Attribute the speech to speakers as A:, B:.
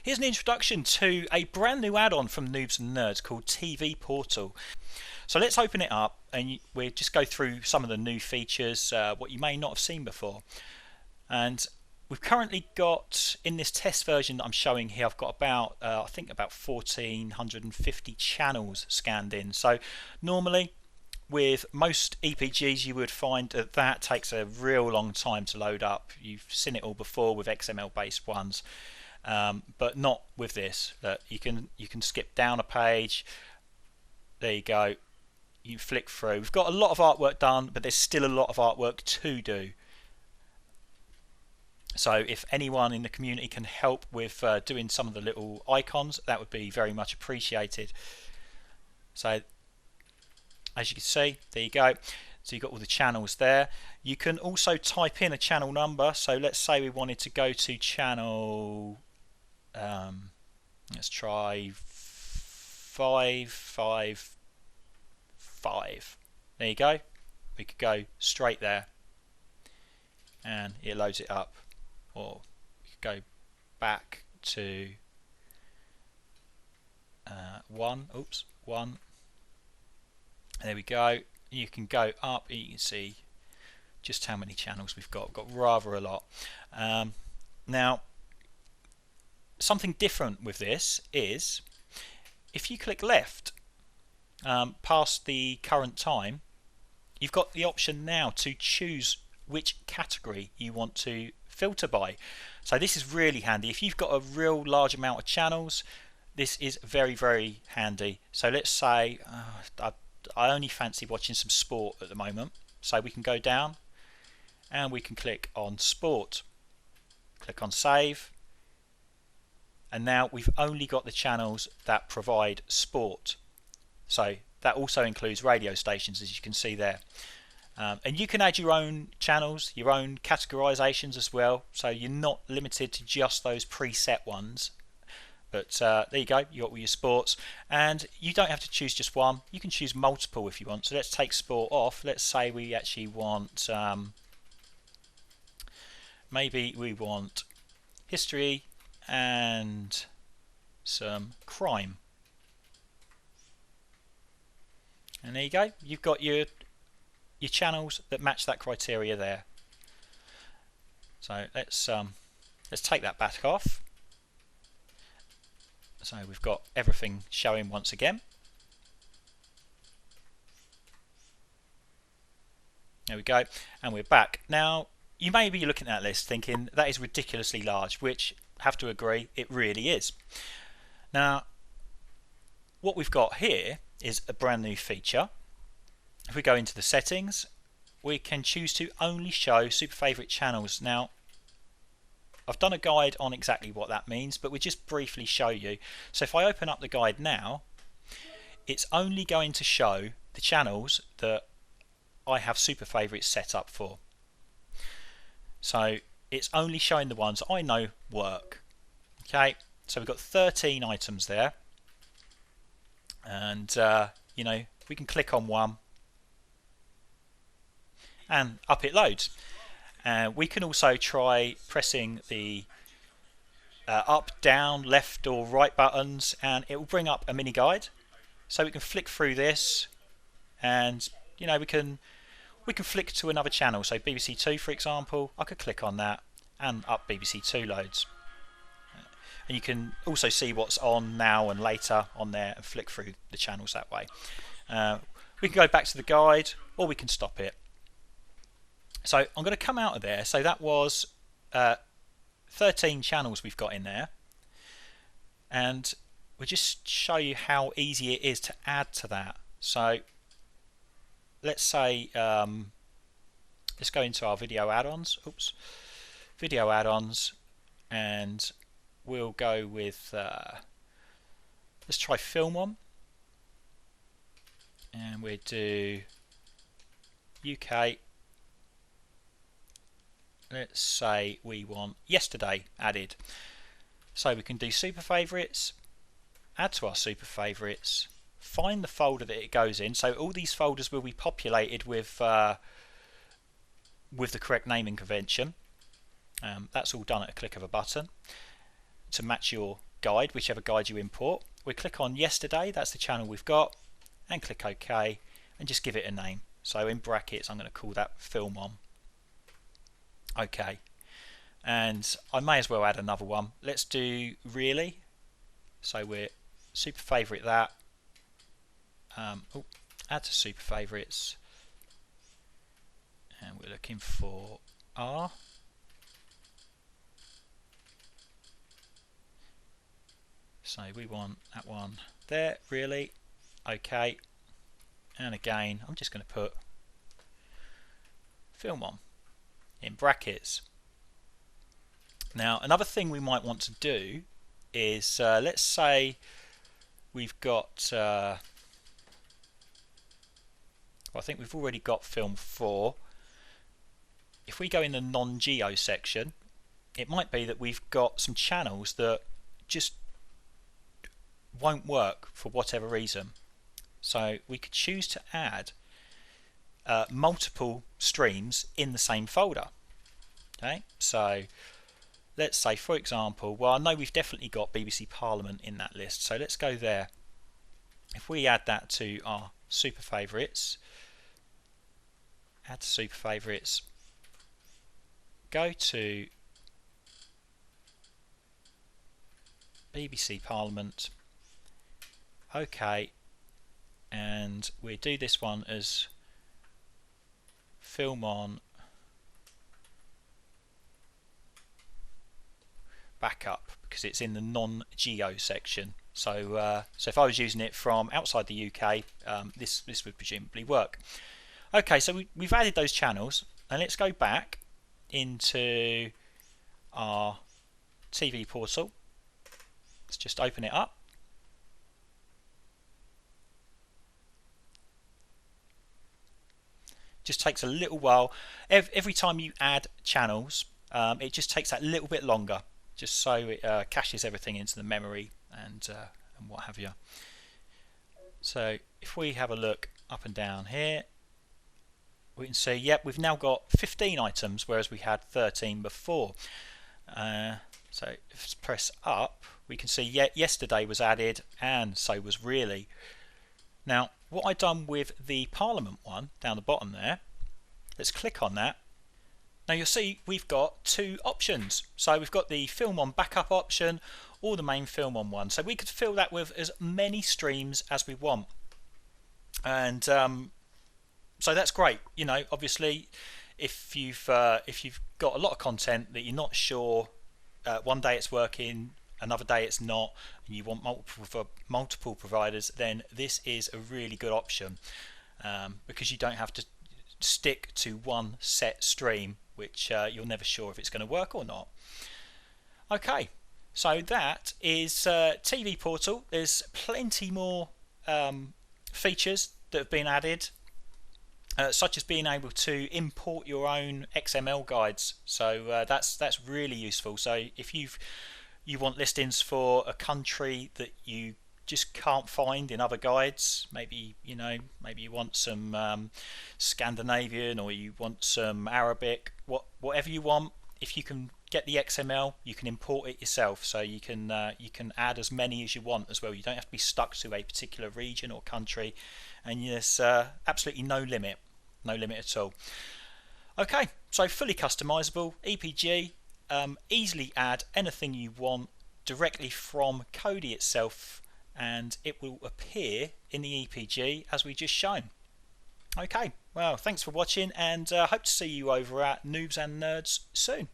A: Here's an introduction to a brand new add-on from Noobs and Nerds called TV Portal. So let's open it up and we'll just go through some of the new features, what you may not have seen before. And we've currently got, in this test version that I'm showing here, I've got about, I think about 1450 channels scanned in. So normally with most EPGs you would find that takes a real long time to load up. You've seen it all before with XML based ones. But not with this. You can skip down a page. There you go. You flick through. We've got a lot of artwork done, but there's still a lot of artwork to do. So if anyone in the community can help with doing some of the little icons, that would be very much appreciated. So as you can see, there you go. So you've got all the channels there. You can also type in a channel number. So let's say we wanted to go to channel, let's try 555. There you go. We could go straight there and it loads it up. Or we could go back to one. There we go. You can go up and you can see just how many channels we've got. We've got rather a lot. Now, something different with this is if you click left past the current time, you've got the option now to choose which category you want to filter by. So this is really handy. If you've got a real large amount of channels, this is very, very handy. So let's say I only fancy watching some sport at the moment. So we can go down and we can click on sport. Click on save. And now we've only got the channels that provide sport. So that also includes radio stations, as you can see there. And you can add your own channels, your own categorizations as well. So you're not limited to just those preset ones. But there you go, you got all your sports. And you don't have to choose just one. You can choose multiple if you want. So let's take sport off. Let's say we actually want, maybe we want history and some crime. And there you go. You've got your channels that match that criteria there. So let's take that back off. So we've got everything showing once again. There we go, and we're back. Now you may be looking at this thinking that is ridiculously large, which I have to agree it really is. Now what we've got here is a brand new feature. If we go into the settings, we can choose to only show super favorite channels. Now I've done a guide on exactly what that means, but we'll just briefly show you. So if I open up the guide now, it's only going to show the channels that I have super favorites set up for. So it's only showing the ones I know work. Okay, so we've got 13 items there, and you know, we can click on one and up it loads. We can also try pressing the up, down, left or right buttons, and it will bring up a mini guide. So we can flick through this, and you know, we can flick to another channel. So BBC Two, for example, I could click on that and up BBC Two loads. And you can also see what's on now and later on there and flick through the channels that way. We can go back to the guide, or we can stop it. So I'm going to come out of there. So that was 13 channels we've got in there, and we'll just show you how easy it is to add to that. So let's say let's go into our video add-ons. Video add-ons, and we'll go with let's try film on, and we'll do UK. Let's say we want yesterday added. So we can do super favorites, add to our super favorites, find the folder that it goes in. So all these folders will be populated with the correct naming convention. That's all done at a click of a button to match your guide, whichever guide you import. We click on yesterday, that's the channel we've got, and click OK, and just give it a name. So in brackets I'm going to call that film on. OK, and I may as well add another one. Let's do really. So we're super favourite that. Add to super favourites, and we're looking for R. So we want that one there, really. OK, and again I'm just going to put film on in brackets. Now another thing we might want to do is let's say we've got well, I think we've already got film 4. If we go in the non-geo section, it might be that we've got some channels that just won't work for whatever reason. So we could choose to add multiple streams in the same folder. Okay, so let's say, for example, well, I know we've definitely got BBC Parliament in that list, so let's go there. If we add that to our super favourites, add to super favourites, go to BBC Parliament, OK, and we do this one as film on backup because it's in the non-geo section. So if I was using it from outside the UK, this would presumably work. Okay, so we've added those channels, and let's go back into our TV portal. Let's just open it up. Just takes a little while. Every time you add channels, it just takes that little bit longer, just so it caches everything into the memory and what have you. So if we have a look up and down here, we can see, yep, we've now got 15 items, whereas we had 13 before. So if I press up, we can see yesterday was added, and so was really. Now, what I've done with the Parliament one down the bottom there, let's click on that. Now you'll see we've got 2 options. So we've got the film on backup option or the main film on one. So we could fill that with as many streams as we want. And so that's great. You know, obviously, if you've got a lot of content that you're not sure, one day it's working, another day it's not, and you want multiple providers, then this is a really good option, because you don't have to stick to one set stream, which you're never sure if it's going to work or not. Okay, so that is TV Portal. There's plenty more features that have been added, such as being able to import your own XML guides. So that's really useful. So if you want listings for a country that you just can't find in other guides, maybe you want some Scandinavian, or you want some Arabic, whatever you want, if you can get the XML, you can import it yourself. So you can add as many as you want as well. You don't have to be stuck to a particular region or country, and there's absolutely no limit at all. Okay, so fully customizable EPG, easily add anything you want directly from Kodi itself, and it will appear in the EPG as we just shown. Okay, well, thanks for watching, and hope to see you over at Noobs and Nerds soon.